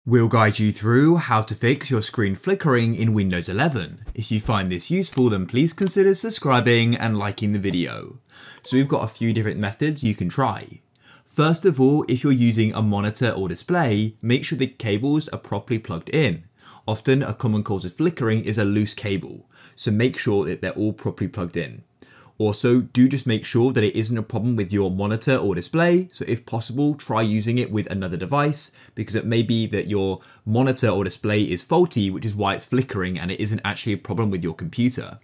We'll guide you through how to fix your screen flickering in Windows 11. If you find this useful, then please consider subscribing and liking the video. So we've got a few different methods you can try. First of all, if you're using a monitor or display, make sure the cables are properly plugged in. Often a common cause of flickering is a loose cable, so make sure that they're all properly plugged in. Also, do just make sure that it isn't a problem with your monitor or display, so if possible, try using it with another device, because it may be that your monitor or display is faulty, which is why it's flickering and it isn't actually a problem with your computer.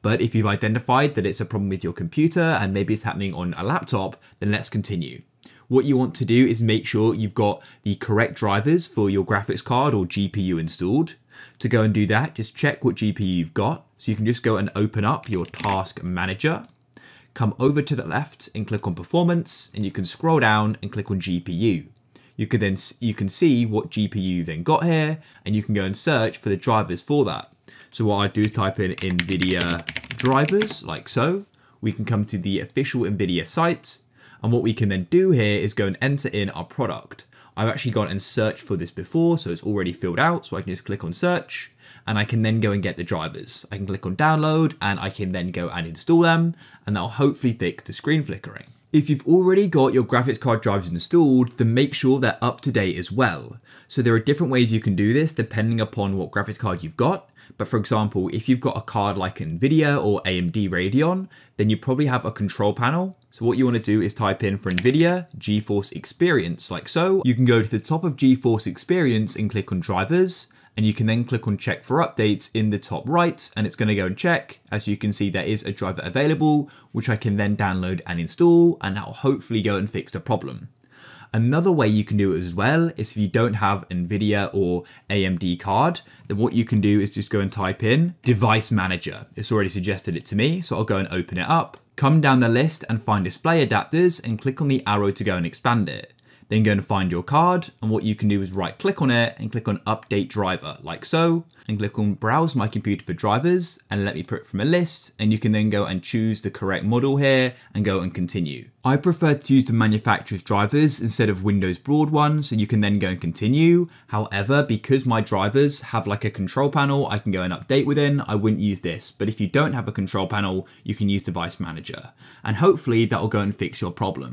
But if you've identified that it's a problem with your computer and maybe it's happening on a laptop, then let's continue. What you want to do is make sure you've got the correct drivers for your graphics card or GPU installed. To go and do that, just check what GPU you've got. So you can just go and open up your task manager, come over to the left and click on performance, and you can scroll down and click on GPU. You can see what GPU you then got here, and you can go and search for the drivers for that. So what I do is type in NVIDIA drivers, like so. We can come to the official NVIDIA site, and what we can then do here is go and enter in our product. I've actually gone and searched for this before, so it's already filled out, so I can just click on search, and I can then go and get the drivers. I can click on download, and I can then go and install them, and that'll hopefully fix the screen flickering. If you've already got your graphics card drivers installed, then make sure they're up to date as well. So there are different ways you can do this depending upon what graphics card you've got. But for example, if you've got a card like NVIDIA or AMD Radeon, then you probably have a control panel. So what you want to do is type in for NVIDIA GeForce Experience, like so. You can go to the top of GeForce Experience and click on drivers, and you can then click on check for updates in the top right, and it's going to go and check. As you can see, there is a driver available, which I can then download and install, and that will hopefully go and fix the problem. Another way you can do it as well is if you don't have NVIDIA or AMD card, then what you can do is just go and type in Device Manager. It's already suggested it to me, so I'll go and open it up. Come down the list and find display adapters and click on the arrow to go and expand it. Then go and find your card, and what you can do is right click on it and click on Update Driver, like so, and click on Browse My Computer for Drivers, and let me put it from a list, and you can then go and choose the correct model here and go and continue. I prefer to use the manufacturer's drivers instead of Windows broad ones, so you can then go and continue. However, because my drivers have like a control panel I can go and update within, I wouldn't use this. But if you don't have a control panel, you can use Device Manager, and hopefully that will go and fix your problem.